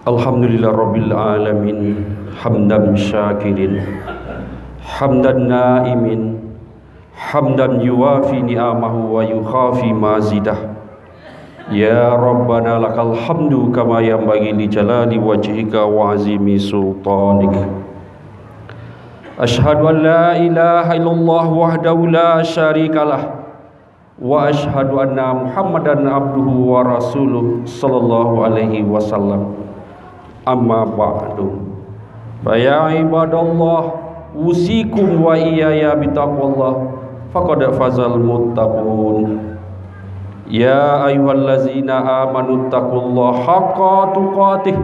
Alhamdulillah Rabbil Alamin, hamdan syakirin, hamdan naimin, hamdan yuwafi ni'amahu wa yukhafi mazidah. Ya Rabbana lakal hamdu kama yanbaghi li jalali wajhika wa azimi sultanik. Ashhadu an la ilaha illallah wahdahu la syarikalah wa ashhadu anna Muhammadan abduhu wa rasuluh sallallahu alaihi wasallam. Amma ba'du, fa ya ibadallah, usikum wa iyaya bitaqwallah, faqad fazal muttaqun. Ya ayyuhallazina amanu taqullaha haqqa tuqatih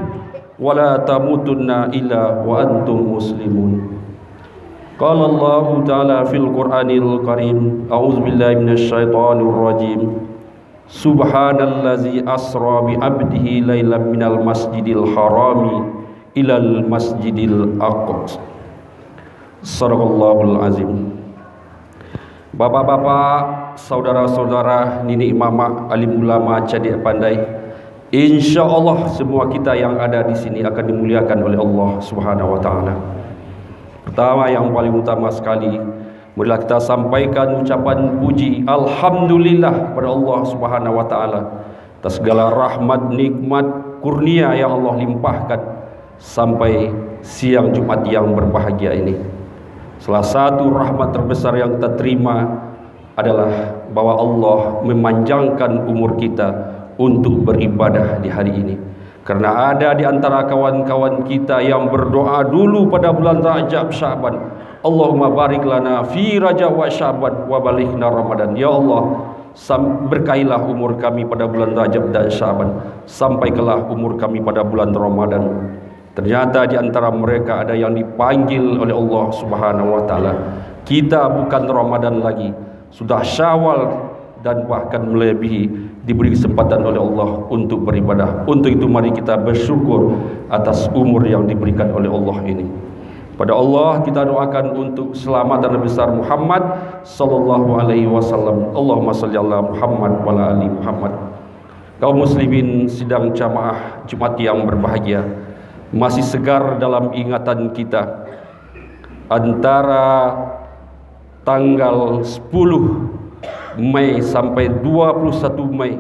wa la tamutunna illa wa antum muslimun. Qala Allah ta'ala fil Qur'anil Karim, a'udzu billahi minasy syaithanir rajim. Subhanallazi asra bi abdihi lailan minal masjidil harami ilal masjidil aqsa. Sadaqallahul azim. Bapak-bapak, saudara-saudara, nini mama, alim ulama, cadik pandai, insyaallah semua kita yang ada di sini akan dimuliakan oleh Allah Subhanahu wa taala. Pertama, yang paling utama sekali, marilah kita sampaikan ucapan puji alhamdulillah kepada Allah Subhanahu wa taala atas segala rahmat, nikmat, kurnia yang Allah limpahkan sampai siang Jumat yang berbahagia ini. Salah satu rahmat terbesar yang kita terima adalah bahwa Allah memanjangkan umur kita untuk beribadah di hari ini. Karena ada di antara kawan-kawan kita yang berdoa dulu pada bulan Rajab Syaban, Allahumma barik lana fi Rajab wa Syaban wa balighna Ramadan. Ya Allah, berkailah umur kami pada bulan Rajab dan Syaban, sampaikanlah umur kami pada bulan Ramadan. Ternyata di antara mereka ada yang dipanggil oleh Allah Subhanahu wa taala. Kita bukan Ramadan lagi, sudah Syawal dan bahkan melebihi, diberi kesempatan oleh Allah untuk beribadah. Untuk itu mari kita bersyukur atas umur yang diberikan oleh Allah ini. Pada Allah kita doakan untuk keselamatan Nabi besar Muhammad sallallahu alaihi wasallam. Allahumma shalli ala Muhammad wa ala ali Muhammad. Kaum muslimin sidang jamaah Jumat yang berbahagia, masih segar dalam ingatan kita antara tanggal 10 Mei sampai 21 Mei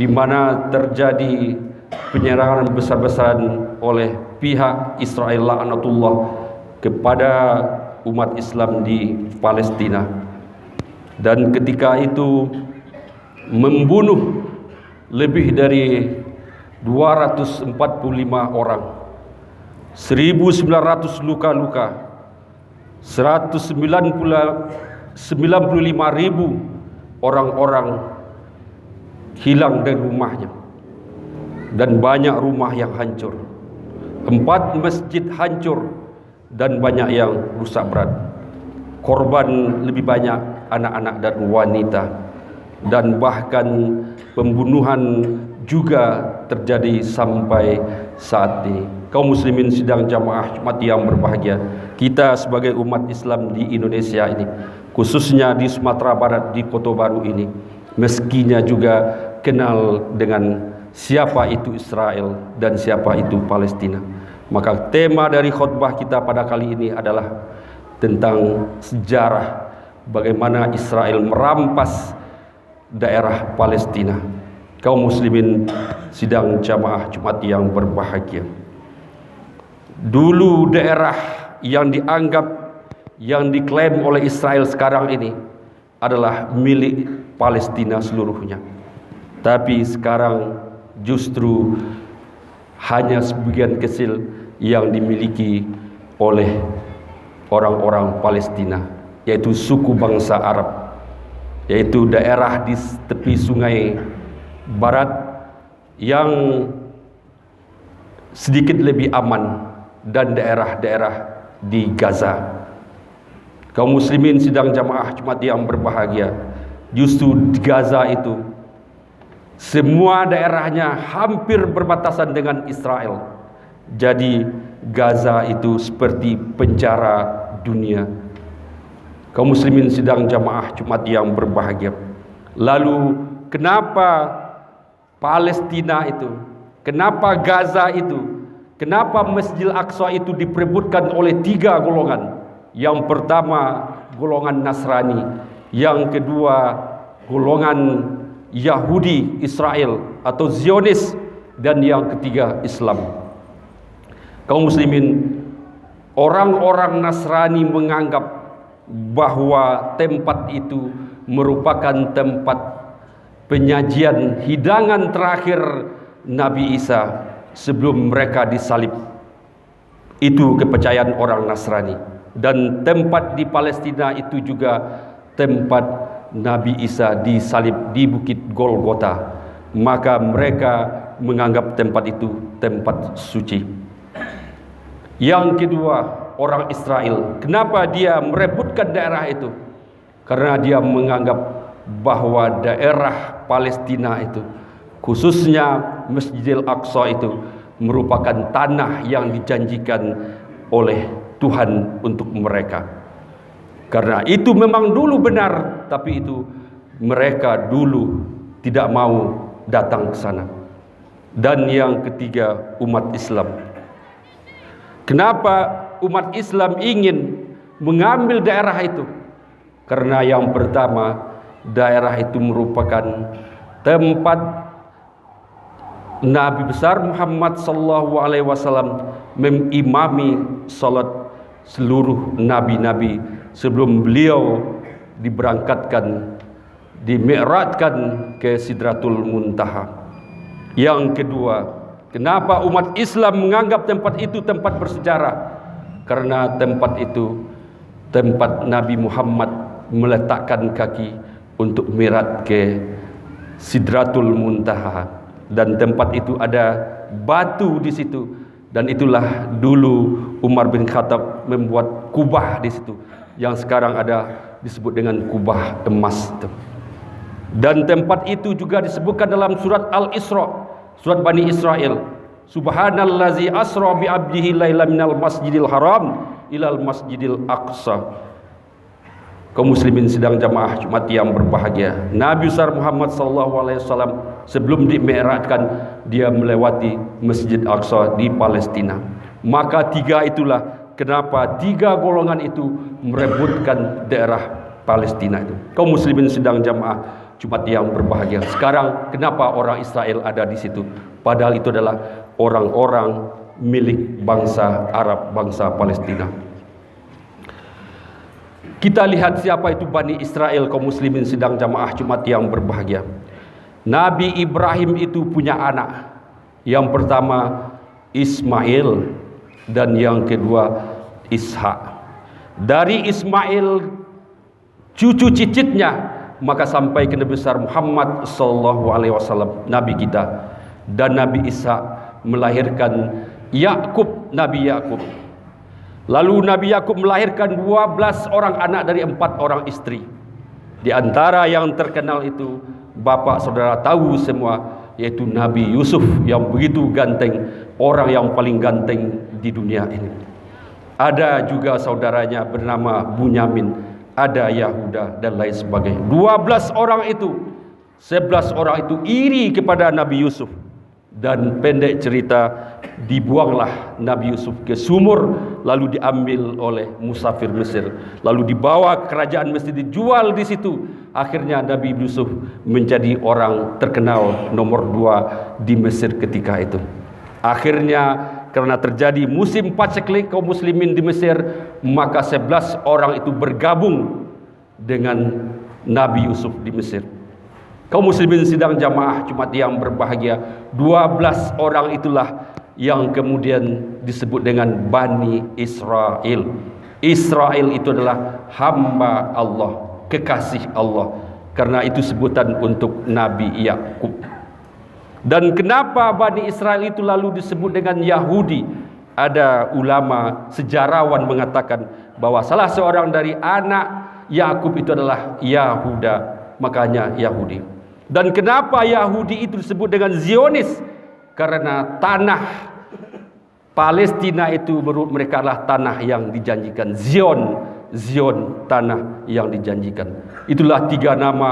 di mana terjadi penyerangan besar-besaran oleh pihak Israel laknatullah kepada umat Islam di Palestina, dan ketika itu membunuh lebih dari 245 orang, 1.900 luka-luka, 195.000 orang-orang hilang dari rumahnya, dan banyak rumah yang hancur, 4 masjid hancur, dan banyak yang rusak berat. Korban lebih banyak anak-anak dan wanita, dan bahkan pembunuhan juga terjadi sampai saat ini. Kaum muslimin sidang jamaah Jumat yang berbahagia, kita sebagai umat Islam di Indonesia ini, khususnya di Sumatera Barat, di Kota Baru ini, meskinya juga kenal dengan siapa itu Israel dan siapa itu Palestina. Maka tema dari khutbah kita pada kali ini adalah tentang sejarah bagaimana Israel merampas daerah Palestina. Kaum muslimin sidang jamaah Jumat yang berbahagia, dulu daerah yang dianggap, yang diklaim oleh Israel sekarang ini adalah milik Palestina seluruhnya. Tapi sekarang justru hanya sebagian kecil yang dimiliki oleh orang-orang Palestina, yaitu suku bangsa Arab, yaitu daerah di tepi sungai barat yang sedikit lebih aman, dan daerah-daerah di Gaza. Kaum muslimin sidang jamaah Jumat yang berbahagia, justru di Gaza itu semua daerahnya hampir berbatasan dengan Israel. Jadi Gaza itu seperti penjara dunia. Kaum muslimin sidang jamaah Jumat yang berbahagia, lalu kenapa Palestina itu, kenapa Gaza itu, kenapa Masjidil Aqsa itu diperebutkan oleh 3 golongan? Yang pertama golongan Nasrani, yang kedua golongan Yahudi Israel atau Zionis, dan yang ketiga Islam. Kaum muslimin, orang-orang Nasrani menganggap bahwa tempat itu merupakan tempat penyajian hidangan terakhir Nabi Isa sebelum mereka disalib. Itu kepercayaan orang Nasrani. Dan tempat di Palestina itu juga tempat Nabi Isa disalib di Bukit Golgota. Maka mereka menganggap tempat itu tempat suci. Yang kedua, orang Israel. Kenapa dia merebutkan daerah itu? Karena dia menganggap bahwa daerah Palestina itu, khususnya Masjidil Aqsa itu, merupakan tanah yang dijanjikan oleh Tuhan untuk mereka. Karena itu memang dulu benar, tapi itu mereka dulu tidak mau datang ke sana. Dan yang ketiga, umat Islam. Kenapa umat Islam ingin mengambil daerah itu? Karena yang pertama, daerah itu merupakan tempat Nabi besar Muhammad sallallahu alaihi wasallam mengimami salat seluruh nabi-nabi sebelum beliau diberangkatkan, dimi'rajkan ke Sidratul Muntaha. Yang kedua, Kenapa umat Islam menganggap tempat itu tempat bersejarah? Karena tempat itu tempat Nabi Muhammad meletakkan kaki untuk mi'raj ke Sidratul Muntaha, dan tempat itu ada batu di situ, dan itulah dulu Umar bin Khattab membuat kubah di situ yang sekarang ada disebut dengan kubah emas itu. Dan tempat itu juga disebutkan dalam surat Al-Isra, surat Bani Israel, Subhanallazi asra bi 'abdihi lailan minal masjidil haram ilal masjidil aqsa. Kaum muslimin sidang jamaah Jumat yang berbahagia, Nabi besar Muhammad SAW sebelum dimi'rajkan, dia melewati Masjid Aqsa di Palestina. Maka tiga itulah kenapa tiga golongan itu merebutkan daerah Palestina itu. Kaum muslimin sidang jamaah Jumat yang berbahagia, sekarang kenapa orang Israel ada di situ? Padahal itu adalah orang-orang milik bangsa Arab, bangsa Palestina. Kita lihat siapa itu Bani Israel, kaum muslimin sidang jamaah Jumat yang berbahagia. Nabi Ibrahim itu punya anak. Yang pertama Ismail dan yang kedua Ishak. Dari Ismail cucu cicitnya maka sampai ke Nabi besar Muhammad SAW, Nabi kita. Dan Nabi Ishak melahirkan Yakub, Nabi Yakub. Lalu Nabi Yakub melahirkan 12 orang anak dari 4 orang istri. Di antara yang terkenal itu bapak saudara tahu semua, yaitu Nabi Yusuf yang begitu ganteng, orang yang paling ganteng di dunia ini. Ada juga saudaranya bernama Bunyamin, ada Yahuda dan lain sebagainya. 12 orang itu, 11 orang itu iri kepada Nabi Yusuf. Dan pendek cerita, dibuanglah Nabi Yusuf ke sumur, lalu diambil oleh musafir Mesir, lalu dibawa ke kerajaan Mesir, dijual di situ. Akhirnya Nabi Yusuf menjadi orang terkenal nomor 2 di Mesir ketika itu. Akhirnya karena terjadi musim paceklik kaum muslimin di Mesir, maka 11 orang itu bergabung dengan Nabi Yusuf di Mesir. Kaum muslimin sidang jamaah Jumat yang berbahagia, 12 orang itulah yang kemudian disebut dengan Bani Israel. Israel itu adalah hamba Allah, kekasih Allah. Karena itu sebutan untuk Nabi Yakub. Dan kenapa Bani Israel itu lalu disebut dengan Yahudi? Ada ulama sejarawan mengatakan bahwa salah seorang dari anak Yakub itu adalah Yahuda, makanya Yahudi. Dan kenapa Yahudi itu disebut dengan Zionis? Karena tanah Palestina itu menurut mereka adalah tanah yang dijanjikan. Zion, tanah yang dijanjikan. Itulah 3 nama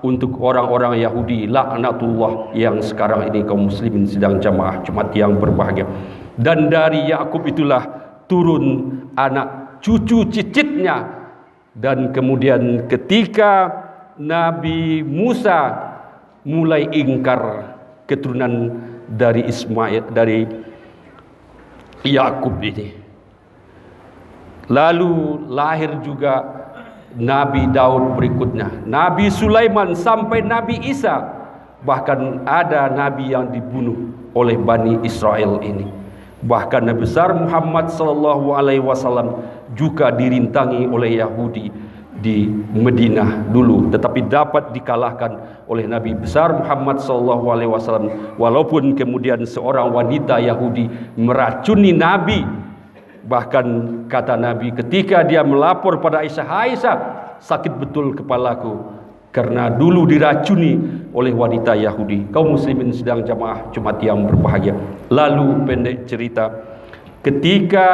untuk orang-orang Yahudi, laknatullah, yang sekarang ini kaum muslimin sidang jamaah Jumat yang berbahagia. Dan dari Yakub itulah turun anak cucu cicitnya. Dan kemudian ketika Nabi Musa mulai ingkar keturunan dari Ismail, dari Yakub ini, lalu lahir juga Nabi Daud berikutnya, Nabi Sulaiman sampai Nabi Isa. Bahkan ada nabi yang dibunuh oleh Bani Israel ini. Bahkan Nabi besar Muhammad SAW juga dirintangi oleh Yahudi di Madinah dulu, tetapi dapat dikalahkan oleh Nabi besar Muhammad SAW. Walaupun kemudian seorang wanita Yahudi meracuni Nabi. Bahkan kata Nabi ketika dia melapor pada Aisyah, Aisyah, sakit betul kepalaku karena dulu diracuni oleh wanita Yahudi. Kaum muslimin sedang jamaah Jumat yang berbahagia. Lalu pendek cerita, ketika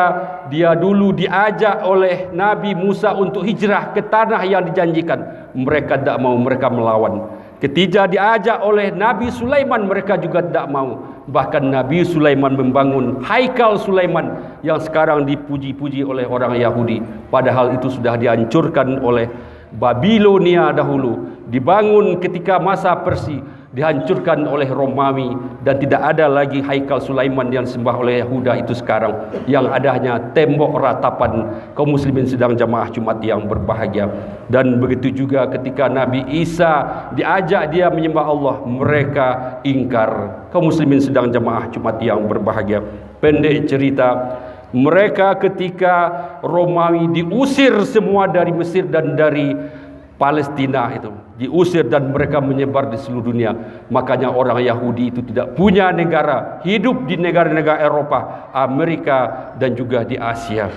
dia dulu diajak oleh Nabi Musa untuk hijrah ke tanah yang dijanjikan, mereka tidak mau, mereka melawan. Ketika diajak oleh Nabi Sulaiman, mereka juga tidak mau. Bahkan Nabi Sulaiman membangun Haikal Sulaiman yang sekarang dipuji-puji oleh orang Yahudi. Padahal itu sudah dihancurkan oleh Babilonia dahulu. Dibangun ketika masa Persia. dihancurkan oleh Romawi dan tidak ada lagi haikal Sulaiman yang disembah oleh Yahuda itu sekarang. Yang ada hanya tembok ratapan kaum muslimin sedang jamaah Jumat yang berbahagia. Dan begitu juga ketika Nabi Isa diajak dia menyembah Allah, mereka ingkar. Kaum muslimin sedang jamaah Jumat yang berbahagia. Pendek cerita, mereka ketika Romawi diusir semua dari Mesir dan dari Palestina itu, diusir dan mereka menyebar di seluruh dunia. Makanya orang Yahudi itu tidak punya negara, hidup di negara-negara Eropa, Amerika dan juga di Asia.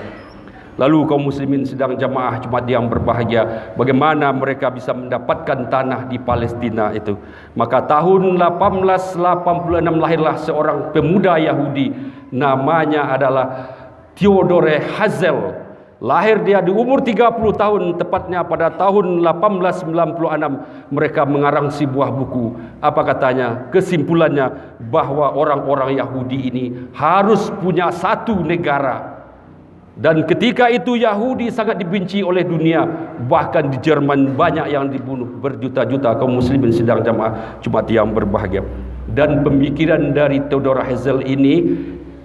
Lalu kaum muslimin sedang jamaah Jumat yang berbahagia, bagaimana mereka bisa mendapatkan tanah di Palestina itu. Maka tahun 1886 lahirlah seorang pemuda Yahudi, namanya adalah Theodore Herzl. Lahir dia di umur 30 tahun, tepatnya pada tahun 1896 mereka mengarang sebuah buku. Apa katanya? Kesimpulannya bahwa orang-orang Yahudi ini harus punya satu negara. Dan ketika itu Yahudi sangat dibenci oleh dunia. Bahkan di Jerman banyak yang dibunuh, berjuta-juta kaum muslimin sedang jamaah Jumat yang berbahagia. Dan pemikiran dari Theodor Herzl ini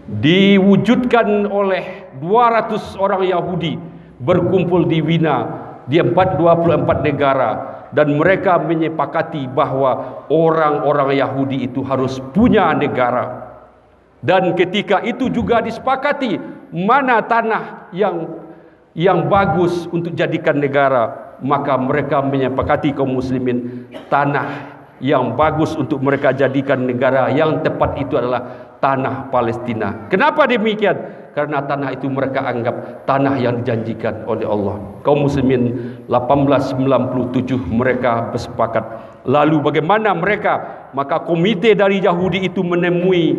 diwujudkan oleh 200 orang Yahudi berkumpul di Wina di 24 negara, dan mereka menyepakati bahwa orang-orang Yahudi itu harus punya negara. Dan ketika itu juga disepakati mana tanah yang bagus untuk jadikan negara, maka mereka menyepakati kaum muslimin tanah yang bagus untuk mereka jadikan negara yang tepat itu adalah tanah Palestina. Kenapa demikian? Karena tanah itu mereka anggap tanah yang dijanjikan oleh Allah. Kaum muslimin 1897 mereka bersepakat. Lalu bagaimana mereka? Maka komite dari Yahudi itu menemui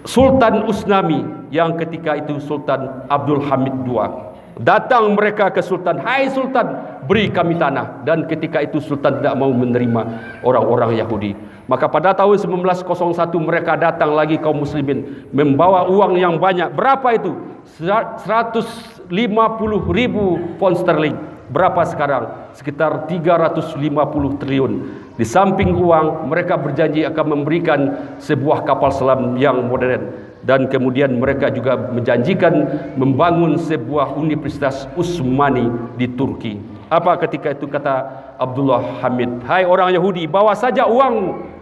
Sultan Usnami yang ketika itu Sultan Abdul Hamid II. Datang mereka ke Sultan, "Hai Sultan, beri kami tanah." Dan ketika itu Sultan tidak mau menerima orang-orang Yahudi. Maka pada tahun 1901 mereka datang lagi kaum muslimin membawa uang yang banyak. Berapa itu? 150.000 pound sterling. Berapa sekarang? Sekitar 350 triliun. Di samping uang, mereka berjanji akan memberikan sebuah kapal selam yang modern. Dan kemudian mereka juga menjanjikan membangun sebuah universitas Utsmani di Turki. Apa ketika itu kata Abdullah Hamid? "Hai orang Yahudi, bawa saja uangmu.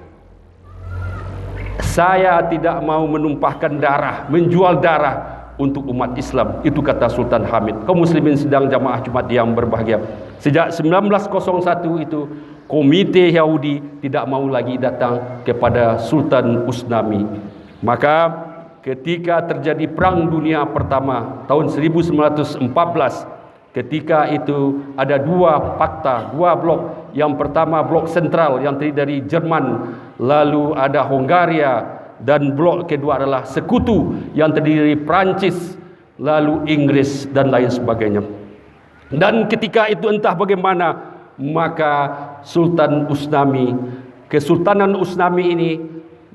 Saya tidak mau menumpahkan darah, menjual darah untuk umat Islam." Itu kata Sultan Hamid. Kaum muslimin sedang jamaah Jumat yang berbahagia. Sejak 1901 itu komite Yahudi tidak mau lagi datang kepada Sultan Usnami. Maka ketika terjadi Perang Dunia Pertama tahun 1914, ketika itu ada dua fakta, dua blok. Yang pertama blok sentral yang terdiri dari Jerman, lalu ada Hongaria, dan blok kedua adalah sekutu yang terdiri dari Prancis, lalu Inggris dan lain sebagainya. Dan ketika itu entah bagaimana, maka Sultan Usnami, Kesultanan Usnami ini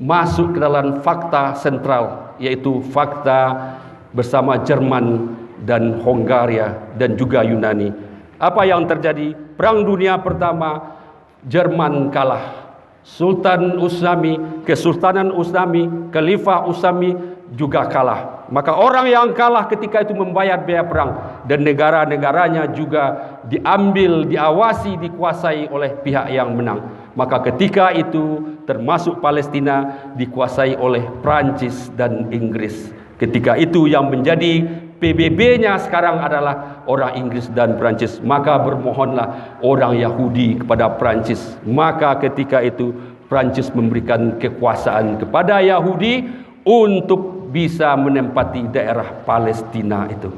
masuk ke dalam fakta sentral, yaitu fakta bersama Jerman dan Hongaria dan juga Yunani. Apa yang terjadi? Perang Dunia Pertama, Jerman kalah. Sultan Usnami, Kesultanan Usnami, Khalifah Usnami juga kalah. Maka orang yang kalah ketika itu membayar biaya perang, dan negara-negaranya juga diambil, diawasi, dikuasai oleh pihak yang menang. Maka ketika itu termasuk Palestina dikuasai oleh Prancis dan Inggris. Ketika itu yang menjadi PBB-nya sekarang adalah orang Inggris dan Prancis. Maka bermohonlah orang Yahudi kepada Prancis. Maka ketika itu Prancis memberikan kekuasaan kepada Yahudi untuk bisa menempati daerah Palestina itu.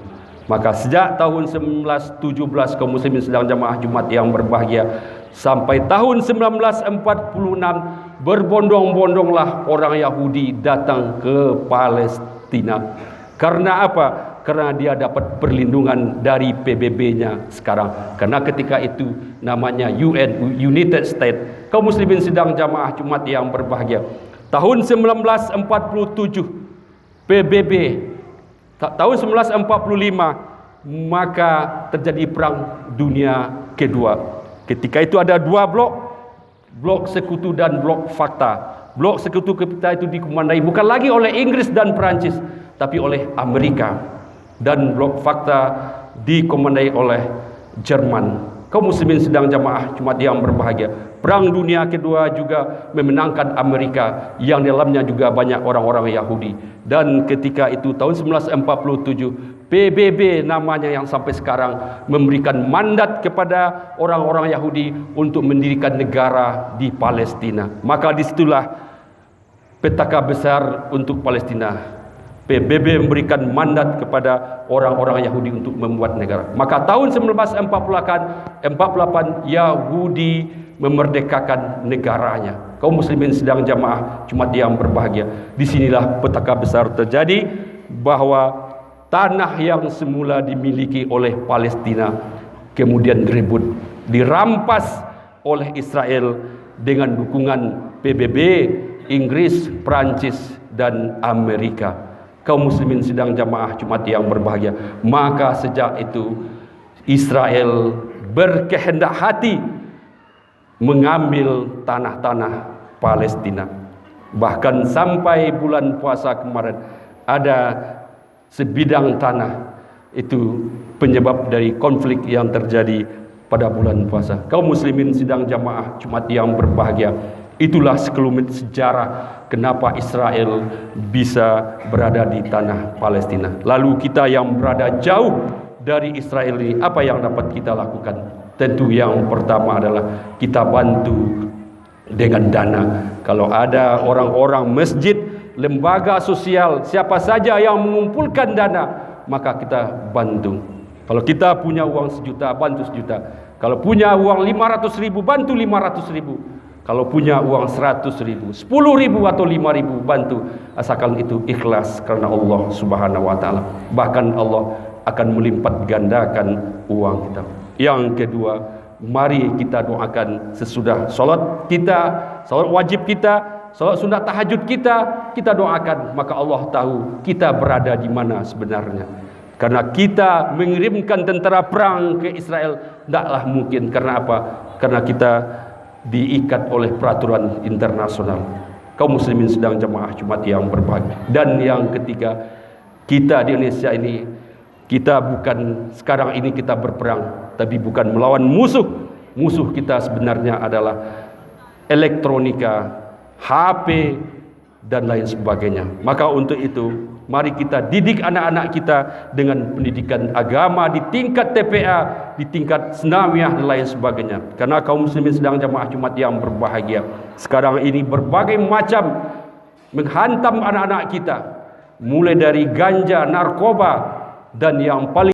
Maka sejak tahun 1917 kaum muslimin sedang jamaah Jumat yang berbahagia, sampai tahun 1946 berbondong-bondonglah orang Yahudi datang ke Palestina. Karena apa? Karena dia dapat perlindungan dari PBB-nya sekarang. Karena ketika itu namanya UN, United States. Kaum muslimin sedang jamaah Jumat yang berbahagia. Tahun 1947 PBB. Tahun 1945 maka terjadi Perang Dunia Kedua. Ketika itu ada dua blok sekutu dan blok fakta. Blok sekutu kita itu dikomandai bukan lagi oleh Inggris dan Perancis, tapi oleh Amerika. Dan blok fakta dikomandai oleh Jerman. Kaum muslimin sedang jamaah Jumat yang berbahagia, Perang Dunia Kedua juga memenangkan Amerika yang dalamnya juga banyak orang-orang Yahudi. Dan ketika itu tahun 1947 PBB namanya yang sampai sekarang memberikan mandat kepada orang-orang Yahudi untuk mendirikan negara di Palestina. Maka disitulah petaka besar untuk Palestina. PBB memberikan mandat kepada orang-orang Yahudi untuk membuat negara. Maka tahun 1948 Yahudi memerdekakan negaranya. Kaum muslimin sedang jamaah Jumat yang berbahagia. Disinilah petaka besar terjadi bahwa tanah yang semula dimiliki oleh Palestina kemudian dirampas oleh Israel dengan dukungan PBB, Inggris, Perancis, dan Amerika. Kaum muslimin sedang jamaah Jumat yang berbahagia. Maka sejak itu Israel berkehendak hati mengambil tanah-tanah Palestina. Bahkan sampai bulan puasa kemarin ada sebidang tanah itu penyebab dari konflik yang terjadi pada bulan puasa. Kaum muslimin sedang jamaah Jumat yang berbahagia. Itulah sekelumit sejarah kenapa Israel bisa berada di tanah Palestina. Lalu kita yang berada jauh dari Israel ini, apa yang dapat kita lakukan? Tentu yang pertama adalah kita bantu dengan dana. Kalau ada orang-orang masjid, lembaga sosial, siapa saja yang mengumpulkan dana, maka kita bantu. Kalau kita punya uang 1 juta, bantu 1 juta. Kalau punya uang 500.000, bantu 500.000. Kalau punya uang 100.000, 10.000 atau 5.000, bantu. Asalkan itu ikhlas karena Allah Subhanahu wa Ta'ala. Bahkan Allah akan melipat gandakan uang kita. Yang kedua, mari kita doakan sesudah solat kita, solat wajib kita, solat sunat tahajud kita doakan. Maka Allah tahu kita berada di mana sebenarnya. Karena kita mengirimkan tentara perang ke Israel tidaklah mungkin. Karena apa? Karena kita diikat oleh peraturan internasional. Kaum muslimin sedang jamaah Jumat yang berbahagia. Dan yang ketiga, kita di Indonesia ini, kita bukan sekarang ini kita berperang, tapi bukan melawan musuh. Musuh kita sebenarnya adalah elektronika, HP, dan lain sebagainya. Maka untuk itu, mari kita didik anak-anak kita dengan pendidikan agama di tingkat TPA, di tingkat senawiyah dan lain sebagainya. Karena kaum muslimin sedang jamaah Jumat yang berbahagia. Sekarang ini berbagai macam menghantam anak-anak kita. Mulai dari ganja, narkoba, dan yang paling